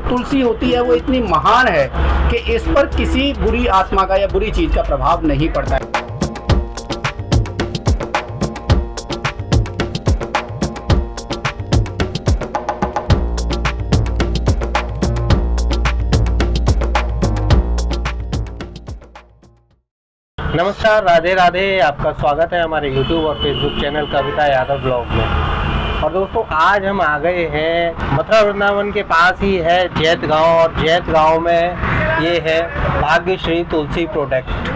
तुलसी होती है वो इतनी महान है कि इस पर किसी बुरी आत्मा का या बुरी चीज़ का प्रभाव नहीं पड़ता है। नमस्कार, राधे राधे। आपका स्वागत है हमारे YouTube और Facebook चैनल कविता यादव ब्लॉग में। और दोस्तों, आज हम आ गए हैं मथुरा वृंदावन के पास ही है जैत गांव, और जैत गांव में ये है भाग्यश्री तुलसी प्रोडक्ट।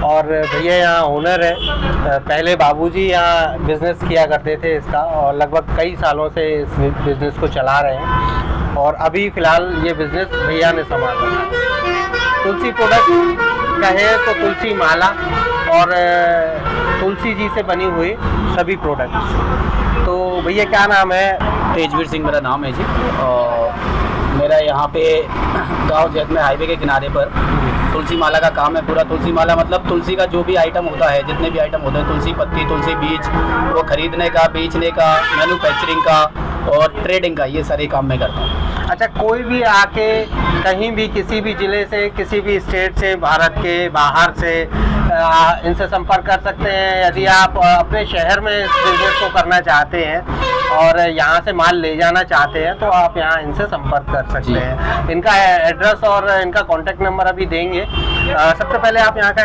और भैया यहाँ ओनर है। पहले बाबूजी यहाँ बिज़नेस किया करते थे इसका, और लगभग कई सालों से इस बिज़नेस को चला रहे हैं। और अभी फ़िलहाल ये बिज़नेस भैया ने संभाला है। तुलसी प्रोडक्ट कहे तो तुलसी माला और तुलसी जी से बनी हुई सभी प्रोडक्ट्स। तो भैया क्या नाम है? तेजवीर सिंह मेरा नाम है जी। और मेरा यहाँ पे गांव जैत में हाईवे के किनारे पर तुलसी माला का काम है। पूरा तुलसी माला मतलब तुलसी का जो भी आइटम होता है, जितने भी आइटम होते हैं, तुलसी पत्ती, तुलसी बीज, वो खरीदने का, बेचने का, मैन्युफैक्चरिंग का और ट्रेडिंग का, ये सारे काम मैं करता हूँ। अच्छा, कोई भी आके कहीं भी किसी भी ज़िले से, किसी भी स्टेट से, भारत के बाहर से इनसे संपर्क कर सकते हैं। यदि आप अपने शहर में इस बिज़नेस को करना चाहते हैं और यहाँ से माल ले जाना चाहते हैं, तो आप यहाँ इनसे संपर्क कर सकते हैं। इनका एड्रेस और इनका कॉन्टैक्ट नंबर अभी देंगे। सबसे पहले आप यहाँ का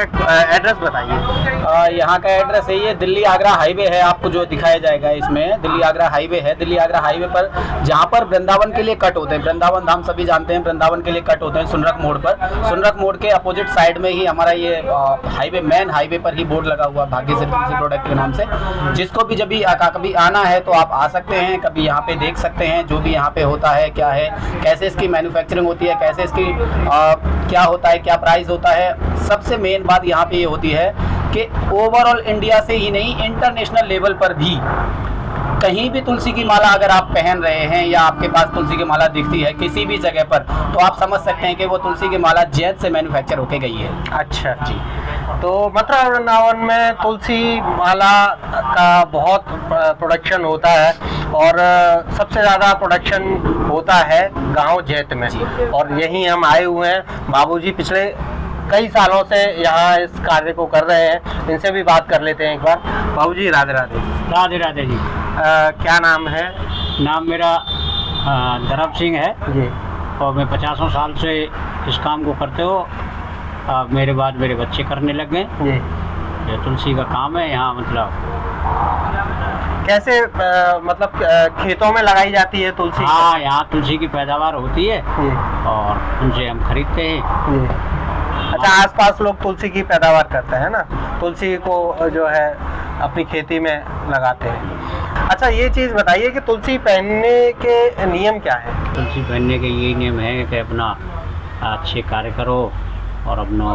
एड्रेस बताइए। यहाँ का एड्रेस है ये दिल्ली आगरा हाईवे है, आपको जो दिखाया जाएगा इसमें दिल्ली आगरा हाईवे है। दिल्ली आगरा हाईवे पर जहाँ पर वृंदावन के लिए कट होते हैं, वृंदावन धाम सभी जानते हैं, वृंदावन के लिए कट होते हैं सुनरक मोड़ पर। सुनरक मोड़ के अपोजिट साइड में ही हमारा ये हाईवे, मेन हाईवे पर ही बोर्ड लगा हुआ भाग्यश्री तुलसी प्रोडक्ट के नाम से। जिसको भी जब भी कभी आना है तो आप आ सकते हैं, कभी यहाँ पे देख सकते हैं जो भी यहाँ पे होता है, क्या है, कैसे इसकी मैन्युफैक्चरिंग होती है, कैसे इसकी क्या होता है, क्या प्राइस होता है। सबसे मेन बात यहाँ पे ये होती है कि ओवरऑल इंडिया से ही नहीं, इंटरनेशनल लेवल पर भी कहीं भी तुलसी की माला अगर आप पहन रहे हैं या आपके पास तुलसी की माला दिखती है किसी भी जगह पर, तो आप समझ सकते हैं कि वो तुलसी की माला जैत से मैन्युफैक्चर होके गई है। अच्छा जी। तो मथुरा वृंदावन में तुलसी माला का बहुत प्रोडक्शन होता है, और सबसे ज़्यादा प्रोडक्शन होता है गांव जैत में। और यहीं हम आए हुए हैं। बाबूजी पिछले कई सालों से यहाँ इस कार्य को कर रहे हैं। इनसे भी बात कर लेते हैं एक बार। बाबूजी, राधे राधे। राधे राधे जी। क्या नाम है? नाम मेरा धर्म सिंह है जी। और मैं 50 साल से इस काम को करते हो। मेरे बाद मेरे बच्चे करने लग गए जी। ये तुलसी का काम है यहाँ। मतलब कैसे मतलब खेतों में लगाई जाती है तुलसी? हाँ, यहाँ तुलसी की पैदावार होती है और उनसे हम खरीदते हैं। अच्छा, आसपास लोग तुलसी की पैदावार करते हैं ना, तुलसी को जो है अपनी खेती में लगाते हैं। अच्छा, ये चीज़ बताइए कि तुलसी पहनने के नियम क्या है? तुलसी पहनने के ये नियम है कि अपना अच्छे कार्य करो और अपना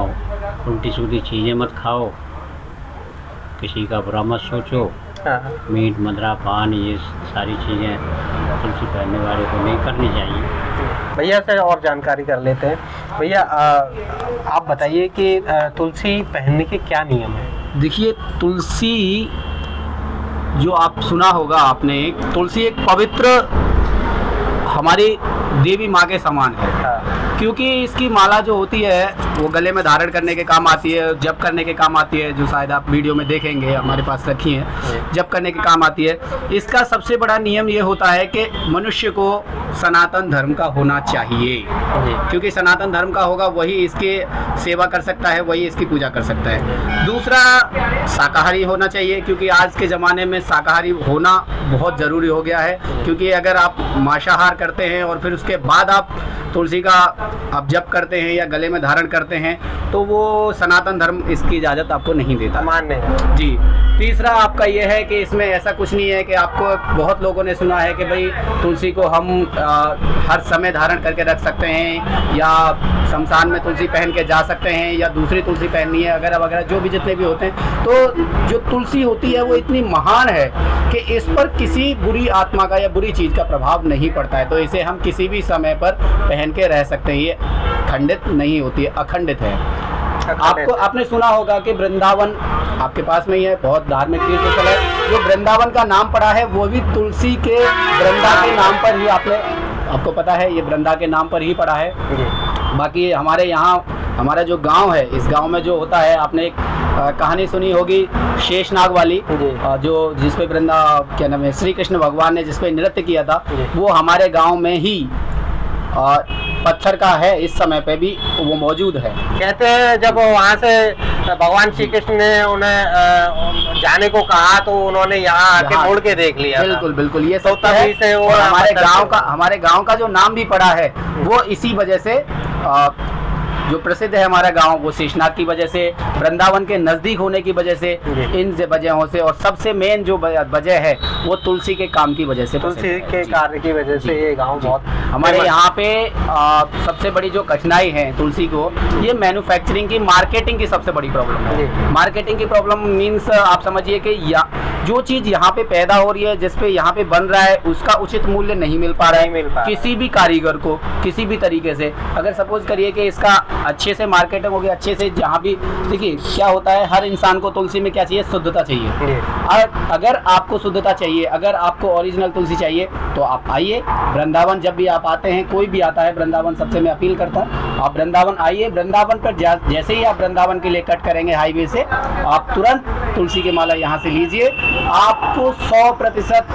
उल्टी सीधी चीज़ें मत खाओ, किसी का बुरा मत सोचो। मीट, मदरा, पान, ये सारी चीज़ें तुलसी पहनने वाले को नहीं करनी चाहिए। भैया से और जानकारी कर लेते हैं। भैया, आप बताइए कि तुलसी पहनने के क्या नियम है? देखिए, तुलसी जो आप सुना होगा आपने, तुलसी एक पवित्र हमारी देवी माँ के समान है। क्योंकि इसकी माला जो होती है वो गले में धारण करने के काम आती है, जप करने के काम आती है, जो शायद आप वीडियो में देखेंगे हमारे पास रखी है, जप करने के काम आती है। इसका सबसे बड़ा नियम ये होता है कि मनुष्य को सनातन धर्म का होना चाहिए, क्योंकि सनातन धर्म का होगा वही इसके सेवा कर सकता है, वही इसकी पूजा कर सकता है। दूसरा, शाकाहारी होना चाहिए, क्योंकि आज के ज़माने में शाकाहारी होना बहुत ज़रूरी हो गया है। क्योंकि अगर आप मांसाहार करते हैं और फिर उसके बाद आप तुलसी का आप जप करते हैं या गले में धारण करते हैं, तो वो सनातन धर्म इसकी इजाज़त आपको नहीं देता। मान्य जी। तीसरा आपका ये है कि इसमें ऐसा कुछ नहीं है कि आपको, बहुत लोगों ने सुना है कि भाई तुलसी को हम हर समय धारण करके रख सकते हैं या शमशान में तुलसी पहन के जा सकते हैं या दूसरी तुलसी पहननी है वगैरह वगैरह, जो भी जितने भी होते हैं। तो जो तुलसी होती है वो इतनी महान है कि इस पर किसी बुरी आत्मा का या बुरी चीज़ का प्रभाव नहीं पड़ता है। तो इसे हम किसी भी समय पर पहन के रह सकते हैं। ये खंडित नहीं होती है, अखंडित है। आपको आपने सुना होगा कि वृंदावन आपके पास में ही है, बहुत धार्मिक तीर्थ स्थल है। जो वृंदावन का नाम पड़ा है वो भी तुलसी के वृंदा के नाम पर ही आपने आपको पता है ये वृंदा के नाम पर ही पड़ा है। जी। बाकी हमारे यहाँ हमारा जो गांव है, इस गांव में जो होता है, आपने एक कहानी सुनी होगी शेषनाग वाली, जी। जो जिसपे वृंदा क्या नाम है श्री कृष्ण भगवान ने जिसपे नृत्य किया था, जी। वो हमारे गांव में ही पत्थर का है, इस समय पे भी वो मौजूद है। कहते हैं जब वहाँ से भगवान श्री कृष्ण ने उन्हें जाने को कहा तो उन्होंने यहाँ आके यहाँ- मुड़ के देख लिया था। बिल्कुल बिल्कुल, ये तो सत्य है। तभी से वो और पत्थर हमारे गांव का जो नाम भी पड़ा है वो इसी वजह से जो प्रसिद्ध है हमारा गांव, वो शेषनाग की वजह से, वृंदावन के नजदीक होने की वजह से, जी। इन वजहों से, और सबसे मेन जो वजह है वो तुलसी के काम की वजह से, तुलसी प्रसिद्ध है। के जी। कार्य की वजह से ये गांव बहुत हमारे फेमस- यहाँ पे सबसे बड़ी जो कठिनाई है तुलसी को, ये मैन्युफैक्चरिंग की, मार्केटिंग की सबसे बड़ी प्रॉब्लम जी। है। मार्केटिंग की प्रॉब्लम मीन्स आप समझिए कि जो चीज़ यहाँ पे पैदा हो रही है, जिस पे यहाँ पे बन रहा है, उसका उचित मूल्य नहीं मिल पा रहा नहीं मिल पा है रहा। किसी भी कारीगर को, किसी भी तरीके से। अगर सपोज करिए कि इसका अच्छे से मार्केटिंग हो गया, अच्छे से जहाँ भी, देखिए क्या होता है, हर इंसान को तुलसी में क्या चाहिए, शुद्धता चाहिए। जी। अगर आपको शुद्धता चाहिए, अगर आपको ओरिजिनल तुलसी चाहिए, तो आप आइए वृंदावन। जब भी आप आते हैं, कोई भी आता है वृंदावन, सबसे मैं अपील करता हूँ आप वृंदावन आइए। वृंदावन पर जैसे ही आप वृंदावन के लिए कट करेंगे हाईवे से, आप तुरंत तुलसी की माला यहाँ से लीजिए। आपको 100%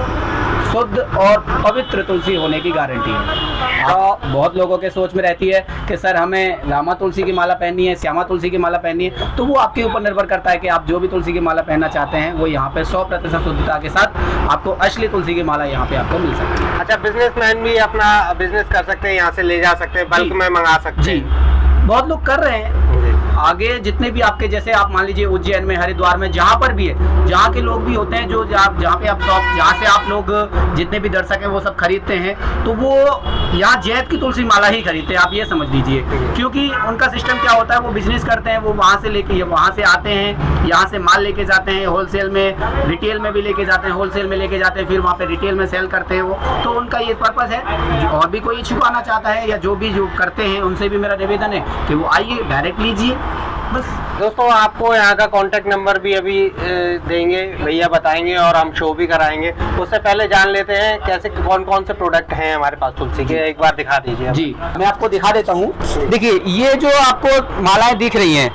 शुद्ध और पवित्र तुलसी होने की गारंटी है। बहुत लोगों के सोच में रहती है कि सर हमें रामा तुलसी की माला पहननी है, श्यामा तुलसी की माला पहननी है, तो वो आपके ऊपर निर्भर करता है कि आप जो भी तुलसी की माला पहनना चाहते हैं, वो यहाँ पे 100% शुद्धता के साथ आपको असली तुलसी की माला यहाँ पे आपको मिल सकती है। अच्छा, बिजनेसमैन भी अपना बिजनेस कर सकते हैं, यहाँ से ले जा सकते हैं, बल्क जी। में मंगा सकते जी, हैं। बहुत लोग कर रहे हैं। आगे जितने भी आपके, जैसे आप मान लीजिए उज्जैन में, हरिद्वार में, जहाँ पर भी है, जहाँ के लोग भी होते हैं, जो जहाँ पे आप शॉप, जहाँ से आप लोग जितने भी दर्शक हैं वो सब खरीदते हैं, तो वो यहाँ जैत की तुलसी माला ही खरीदते हैं, आप ये समझ लीजिए। क्योंकि उनका सिस्टम क्या होता है, वो बिजनेस करते हैं, वो वहाँ से लेके, वहाँ से आते हैं, यहाँ से माल लेके जाते हैं, होलसेल में, रिटेल में भी लेके जाते हैं, होलसेल में लेके जाते हैं, फिर वहाँ पे रिटेल में सेल करते हैं वो। तो उनका ये पर्पस है। और भी कोई इच्छुक आना चाहता है या जो भी जो करते हैं, उनसे भी मेरा निवेदन है कि वो आइए, डायरेक्ट लीजिए बस। दोस्तों, आपको यहाँ का कांटेक्ट नंबर भी अभी देंगे, भैया बताएंगे और हम शो भी कराएंगे। उससे पहले जान लेते हैं कैसे कौन कौन से प्रोडक्ट हैं हमारे पास तुलसी के, एक बार दिखा दीजिए। जी, मैं आपको दिखा देता हूँ। देखिए, ये जो आपको मालाएं दिख रही हैं,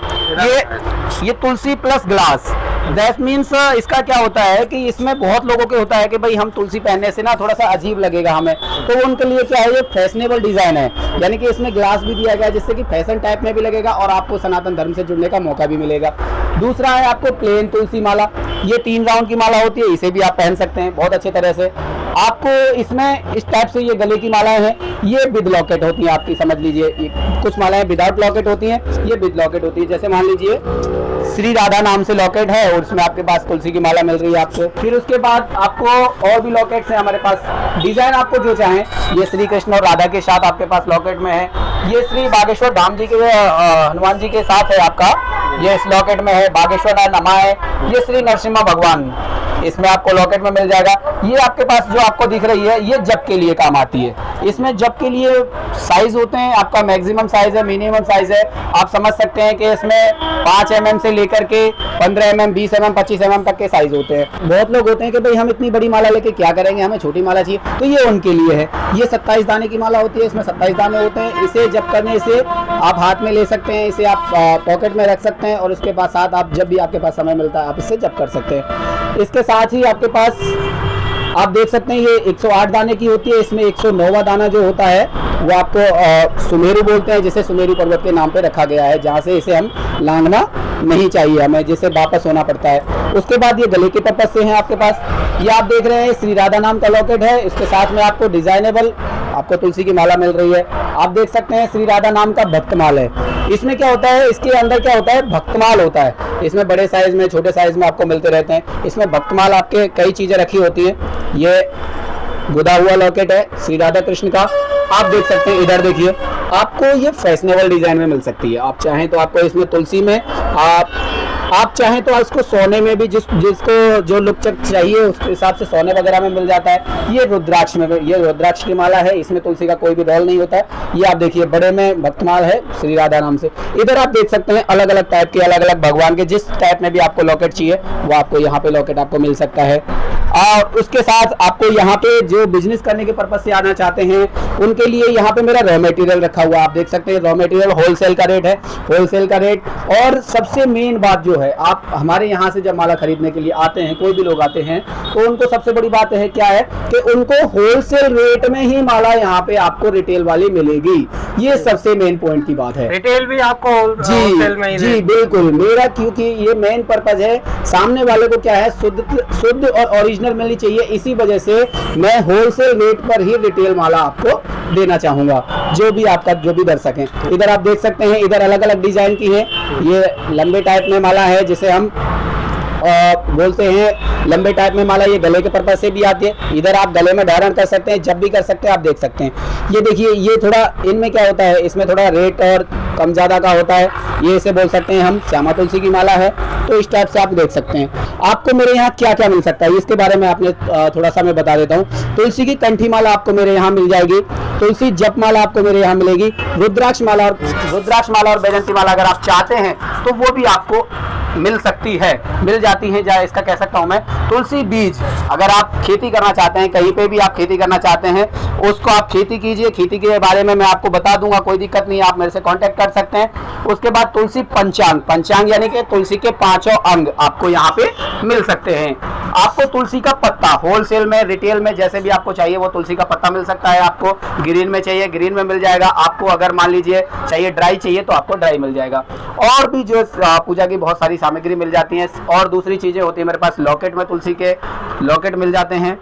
ये तुलसी प्लस ग्लास, दैट मीन्स इसका क्या होता है कि इसमें बहुत लोगों के होता है कि भाई हम तुलसी पहनने से ना थोड़ा सा अजीब लगेगा हमें, तो उनके लिए क्या है, ये फैशनेबल डिजाइन है, यानी कि इसमें ग्लास भी दिया गया है जिससे कि फैशन टाइप में भी लगेगा और आपको सनातन धर्म से जुड़ने का मौका भी मिलेगा। दूसरा है आपको प्लेन तुलसी माला, ये 3 राउंड की माला होती है, इसे भी आप पहन सकते हैं बहुत अच्छे तरह से। आपको इसमें इस टाइप से ये गले की मालाएं हैं, ये विद लॉकेट होती हैं आपकी, समझ लीजिए। कुछ मालाएं विदाउट लॉकेट होती हैं, ये विद लॉकेट होती है। जैसे मान लीजिए श्री राधा नाम से लॉकेट है और उसमें आपके पास तुलसी की माला मिल रही है आपको। फिर उसके बाद आपको और भी लॉकेट्स हैं हमारे पास, डिजाइन आपको जो चाहें। ये श्री कृष्ण और राधा के साथ आपके पास लॉकेट में है। ये श्री बागेश्वर धाम जी के हनुमान जी के साथ है आपका, ये इस लॉकेट में है। बागेश्वर नमा है, ये श्री नरसिम्हा भगवान, इसमें आपको लॉकेट में मिल जाएगा। ये आपके पास जो आपको दिख रही है, ये जप के लिए काम आती है। इसमें जप के लिए साइज होते हैं, आपका मैक्सिमम साइज है, मिनिमम साइज है। आप समझ सकते हैं कि इसमें 5 mm से लेकर के 15 mm, 20 mm, 25 mm तक के साइज होते हैं। बहुत लोग होते हैं कि भाई हम इतनी बड़ी माला लेके क्या करेंगे, हमें छोटी माला चाहिए, तो ये उनके लिए है। ये 27 दाने की माला होती है, इसमें 27 दाने होते हैं। इसे जप करने से आप हाथ में ले सकते हैं, इसे आप पॉकेट में रख सकते हैं और उसके बाद साथ आप जब भी आपके पास समय मिलता है आप इससे जप कर सकते हैं। इसके साथ ही आपके पास आप देख सकते हैं ये 108 दाने की होती है। इसमें 109वां दाना जो होता है वो आपको सुमेरु बोलते हैं, जिसे सुमेरु पर्वत के नाम पे रखा गया है, जहाँ से इसे हम लांघना नहीं चाहिए हमें, जिसे वापस होना पड़ता है। उसके बाद ये गले के पर्पज से है आपके पास। ये आप देख रहे हैं श्री राधा नाम का लॉकेट है, इसके साथ में आपको डिजाइनेबल आपको तुलसी की माला मिल रही है। आप देख सकते हैं श्री राधा नाम का भक्तमाल है। इसमें क्या होता है, इसके अंदर क्या होता है, भक्तमाल होता है। इसमें बड़े साइज में, छोटे साइज में आपको मिलते रहते हैं। इसमें भक्तमाल आपके कई चीजें रखी होती हैं। ये गुदा हुआ लॉकेट है श्री राधा कृष्ण का, आप देख सकते हैं। इधर देखिए, आपको ये फैशनेबल डिजाइन में मिल सकती है। आप चाहें तो आपको इसमें तुलसी में, आप चाहें तो इसको सोने में भी, जिसको जो लुक चाहिए उसके हिसाब से सोने वगैरह में मिल जाता है। ये रुद्राक्ष में, ये रुद्राक्ष की माला है, इसमें तुलसी का कोई भी रोल नहीं होता है। ये आप देखिए बड़े में भक्तमाल है श्री राधा नाम से। इधर आप देख सकते हैं अलग अलग टाइप के, अलग अलग भगवान के, जिस टाइप में भी आपको लॉकेट चाहिए वो आपको यहाँ पे लॉकेट आपको मिल सकता है। और उसके साथ आपको यहाँ पे जो बिजनेस करने के पर्पज से आना चाहते हैं उनके लिए यहाँ पे मेरा रॉ मटेरियल रखा हुआ है। आप देख सकते हैं रॉ मटेरियल होलसेल का रेट है, होलसेल का रेट। और सबसे मेन बात जो है, आप हमारे यहाँ से जब माला खरीदने के लिए आते हैं, कोई भी लोग आते हैं, तो उनको सबसे बड़ी बात है क्या है कि उनको होलसेल रेट में ही माला यहाँ पे आपको रिटेल वाली मिलेगी। ये सबसे मेन पॉइंट की बात है। रिटेल भी आपको होलसेल में ही जी बिल्कुल मेरा, क्योंकि ये मेन पर्पज है, सामने वाले को क्या है शुद्ध और ओरिजिनल मिलनी चाहिए। इसी वजह से मैं होलसेल रेट पर ही रिटेल माला आपको देना चाहूंगा, जो भी आपका जो भी दर्शक हैं। इधर आप देख सकते हैं, इधर अलग अलग डिजाइन की है। ये लंबे टाइप में माला है, जिसे हम बोलते हैं लंबे टाइप में माला। ये गले के पर्पज से भी आती है। इधर आप गले में धारण कर सकते हैं, जब भी कर सकते हैं। आप देख सकते हैं, ये देखिए, ये थोड़ा इनमें क्या होता है, इसमें थोड़ा रेट और कम ज़्यादा का होता है। ये इसे बोल सकते हैं हम श्यामा तुलसी की माला है। तो इस टाइप से आप देख सकते हैं। आपको मेरे यहाँ क्या क्या मिल सकता है, इसके बारे में आपने थोड़ा सा मैं बता देता हूँ। तुलसी की कंठी माला आपको मेरे यहाँ मिल जाएगी, तुलसी जप माला आपको मेरे यहाँ मिलेगी, रुद्राक्ष माला और बैजंती माला अगर आप चाहते हैं तो वो भी आपको मिल सकती है, मिल जाती है। या इसका कह सकता हूं मैं, तुलसी बीज अगर आप खेती करना चाहते हैं, कहीं पे भी आप खेती करना चाहते हैं, उसको आप खेती कीजिए। खेती के बारे में मैं आपको बता दूंगा, कोई दिक्कत नहीं, आप मेरे से कांटेक्ट कर सकते हैं। उसके बाद तुलसी पंचांग यानी कि तुलसी के 5 अंग आपको यहाँ पे मिल सकते हैं। आपको तुलसी का पत्ता होलसेल में, रिटेल में, जैसे भी आपको चाहिए वो तुलसी का पत्ता मिल सकता है। आपको ग्रीन में चाहिए, ग्रीन में मिल जाएगा। आपको अगर मान लीजिए चाहिए ड्राई चाहिए तो आपको ड्राई मिल जाएगा। और भी जो पूजा की बहुत सारी सामग्री मिल जाती है। और दूसरी चीजें होती है मेरे पास, लॉकेट में तुलसी के लॉकेट मिल जाते हैं।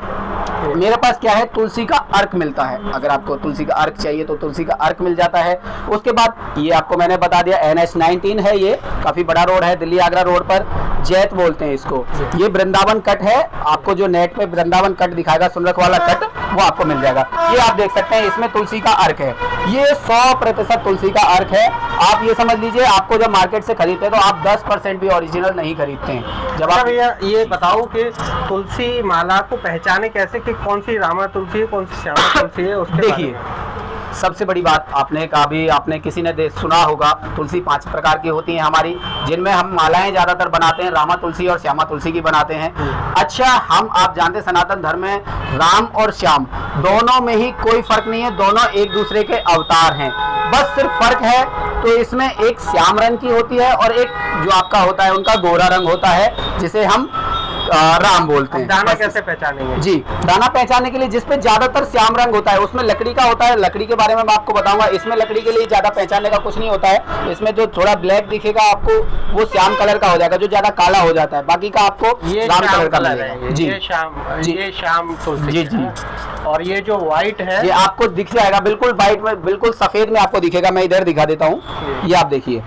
मेरे पास क्या है, तुलसी का अर्क मिलता है। अगर आपको तुलसी का अर्क चाहिए तो तुलसी का अर्क मिल जाता है। उसके बाद ये आपको मैंने बता दिया, NH-19 है, ये काफी बड़ा रोड है, दिल्ली आगरा रोड पर, जैत बोलते हैं इसको। ये वृंदावन कट है, आपको जो नेट पे वृंदावन कट दिखाएगा, सुनरख वाला कट, वो आपको मिल जाएगा। ये आप देख सकते हैं, इसमें तुलसी का अर्क है। ये 100% तुलसी का अर्क है। आप ये समझ लीजिए, आपको जब मार्केट से खरीदते हैं तो आप 10% भी ओरिजिनल नहीं खरीदते हैं। जब आप भैया ये बताओ कि तुलसी माला को पहचाने कैसे कि कौन सी रामा तुलसी है, कौन सी श्यामा तुलसी है, उसके देखिए, सबसे बड़ी बात आपने कहा भी, आपने किसी ने सुना होगा, तुलसी 5 प्रकार की होती हैं हमारी, जिनमें हम मालाएं ज्यादातर बनाते हैं, रामा तुलसी और श्यामा तुलसी की बनाते हैं। अच्छा, हम आप जानते हैं सनातन धर्म में राम और श्याम दोनों में ही कोई फर्क नहीं है, दोनों एक दूसरे के अवतार हैं। बस सिर्फ फर्क है तो इसमें एक श्याम रंग की होती है और एक जो आपका होता है उनका गोरा रंग होता है, जिसे हम राम बोलते हैं। दाना कैसे पहचानेंगे? जी, दाना पहचानने के लिए जिसपे ज्यादातर श्याम रंग होता है, उसमें लकड़ी का होता है। लकड़ी के बारे में मैं आपको बताऊंगा। इसमें लकड़ी के लिए ज्यादा पहचानने का कुछ नहीं होता है। इसमें जो थोड़ा ब्लैक दिखेगा आपको, वो श्याम कलर का हो जाएगा, जो ज्यादा काला हो जाता है। बाकी का आपको ये राम कलर का है। जी, ये श्याम तुलसी जी जी। और ये जो व्हाइट है, ये आपको दिख जाएगा बिल्कुल व्हाइट में, बिल्कुल सफेद में आपको दिखेगा। मैं इधर दिखा देता हूँ, ये आप देखिए,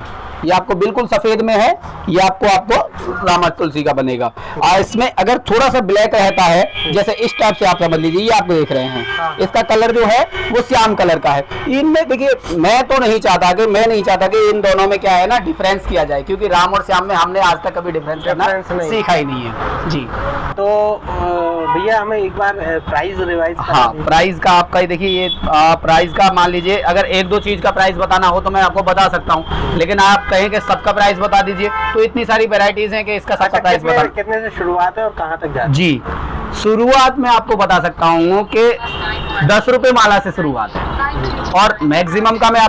ये आपको बिल्कुल सफेद में है। ये आपको रामा तुलसी का बनेगा। और इसमें अगर थोड़ा सा ब्लैक रहता है, जैसे इस टाइप से आप समझ लीजिए, ये आप देख रहे हैं, इसका कलर जो है वो श्याम कलर का है। इनमें देखिए, मैं नहीं चाहता कि इन दोनों में क्या है ना, डिफरेंस किया जाए, क्योंकि राम और श्याम में हमने आज तक कभी डिफरेंस करना सीखा ही नहीं है। जी, तो भैया हमें एक बार प्राइस रिवाइज। हाँ, प्राइस का आपका देखिए, ये प्राइस का मान लीजिए, अगर 1-2 चीज का प्राइस बताना हो तो मैं आपको बता सकता हूँ, लेकिन आप कहें कि सबका प्राइस बता दीजिए तो इतनी सारी वैरायटीज हैं कि इसका सबका प्राइस बता। कितने से शुरुआत है और कहाँ तक जाती है? जी, शुरुआत में आपको बता सकता हूँ कि 10 रुपए माला से शुरुआत है, और मैक्सिमम का मैं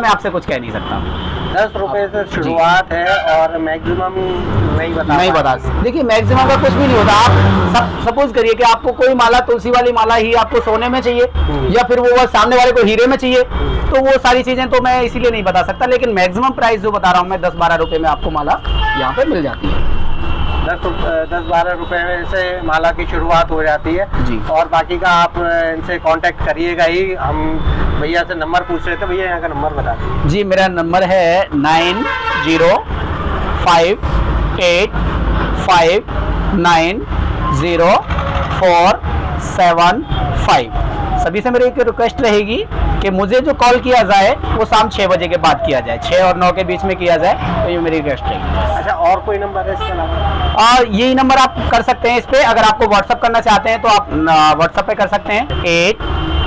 आपसे कुछ कह नहीं सकता। 10 रुपए से शुरुआत है और मैक्सिमम नहीं बता। देखिए, मैक्सिमम का कुछ भी नहीं होता। आप सपोज करिए कि आपको कोई माला, तुलसी वाली माला ही आपको सोने में चाहिए, या फिर वो सामने वाले को हीरे में चाहिए, तो वो सारी चीजें तो मैं इसीलिए नहीं बता सकता। लेकिन मैक्सिमम प्राइस जो बता रहा हूँ मैं, 10-12 रुपए में आपको माला यहाँ पे मिल जाती है। 10-12 रुपए से माला की शुरुआत हो जाती है जी। और बाकी का आप इनसे कांटेक्ट करिएगा ही। हम भैया से नंबर पूछ रहे थे, भैया यहाँ का नंबर बता दीजिए। जी, मेरा नंबर है 9058590475। सभी से मेरी एक रिक्वेस्ट रहेगी कि मुझे जो कॉल किया जाए वो शाम 6 बजे के बाद किया जाए, 6 और 9 के बीच में किया जाए, तो ये मेरी रिक्वेस्ट रहेगी। अच्छा, और कोई नंबर है इसके अलावा? और यही नंबर आप कर सकते हैं इस पे। अगर आपको व्हाट्सअप करना चाहते हैं तो आप व्हाट्सअप पे कर सकते हैं,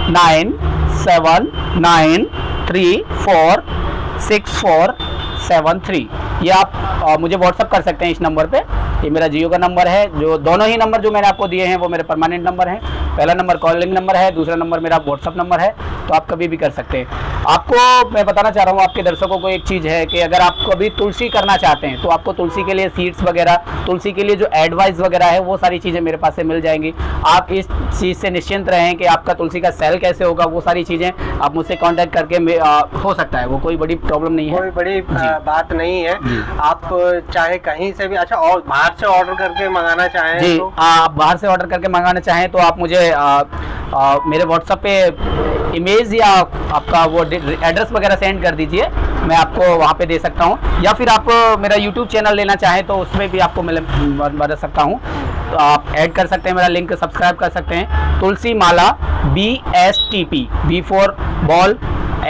8979346473। ये आप मुझे व्हाट्सअप कर सकते हैं इस नंबर पे। ये मेरा जियो का नंबर है। जो दोनों ही नंबर जो मैंने आपको दिए हैं वो मेरे परमानेंट नंबर हैं। पहला नंबर कॉलिंग नंबर है, दूसरा नंबर मेरा व्हाट्सअप नंबर है, तो आप कभी भी कर सकते हैं। आपको मैं बताना चाह रहा हूँ आपके दर्शकों को एक चीज़ है कि अगर आप कभी तुलसी करना चाहते हैं तो आपको तुलसी के लिए सीड्स वगैरह, तुलसी के लिए जो एडवाइस वगैरह है वो सारी चीज़ें मेरे पास से मिल जाएंगी। आप इस चीज़ से निश्चिंत रहें कि आपका तुलसी का सेल कैसे होगा, वो सारी चीज़ें आप मुझसे कांटेक्ट करके हो सकता है, वो कोई बड़ी प्रॉब्लम नहीं है, कोई बड़ी बात नहीं है। आप चाहे कहीं से भी, अच्छा, और बाहर से ऑर्डर करके मंगाना चाहें जी, तो आप बाहर से ऑर्डर करके मंगाना चाहें तो आप मुझे मेरे व्हाट्सएप पे इमेज या आपका वो एड्रेस वगैरह सेंड कर दीजिए, मैं आपको वहाँ पे दे सकता हूँ। या फिर आप मेरा यूट्यूब चैनल लेना चाहें तो उसमें भी आपको बता सकता हूँ, तो आप ऐड कर सकते हैं, मेरा लिंक सब्सक्राइब कर सकते हैं। Tulsi Mala BSTP, B for ball,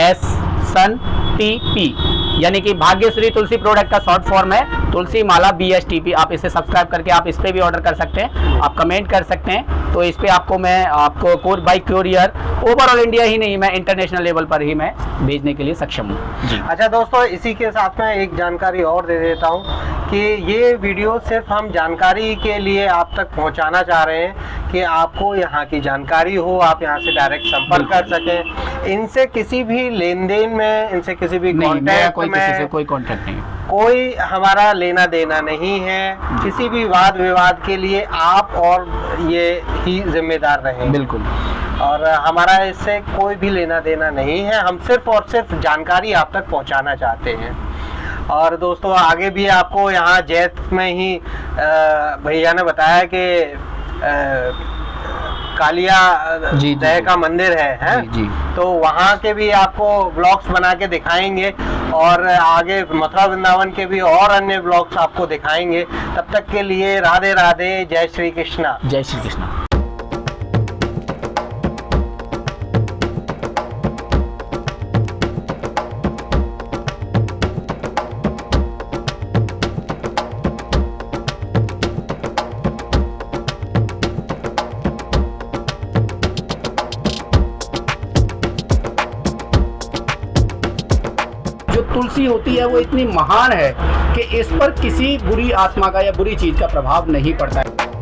S sun, TP, यानी कि भाग्यश्री तुलसी प्रोडक्ट का शॉर्ट फॉर्म है तुलसी माला BSTP। आप इसे सब्सक्राइब करके आप इस पे भी ऑर्डर कर सकते हैं, आप कमेंट कर सकते हैं, तो इस पे मैं आपको बाई कोरियर ओवरऑल इंडिया ही नहीं, मैं इंटरनेशनल लेवल पर ही मैं भेजने के लिए सक्षम हूँ जी। अच्छा दोस्तों, इसी के साथ में एक जानकारी और दे देता हूँ कि ये वीडियो सिर्फ हम जानकारी के लिए आप तक पहुँचाना चाह रहे हैं कि आपको यहाँ की जानकारी हो, आप यहाँ से डायरेक्ट संपर्क कर सकें। इनसे किसी भी लेन देन में, इनसे किसी भी कॉन्टैक्ट में किसी से कोई कॉन्टैक्ट नहीं, कोई हमारा लेना देना नहीं है। किसी भी वाद विवाद के लिए आप और ये ही जिम्मेदार रहें, बिल्कुल, और हमारा इससे कोई भी लेना देना नहीं है। हम सिर्फ और सिर्फ जानकारी आप तक पहुंचाना चाहते हैं। और दोस्तों, आगे भी आपको यहाँ जैत में ही भैया ने बताया कि कालिया दह का मंदिर है जी। तो वहाँ के भी आपको ब्लॉग्स बना के दिखाएंगे, और आगे मथुरा वृंदावन के भी और अन्य ब्लॉग्स आपको दिखाएंगे। तब तक के लिए राधे राधे, जय श्री कृष्णा। जय श्री कृष्णा। जो तुलसी होती है वो इतनी महान है कि इस पर किसी बुरी आत्मा का या बुरी चीज का प्रभाव नहीं पड़ता है।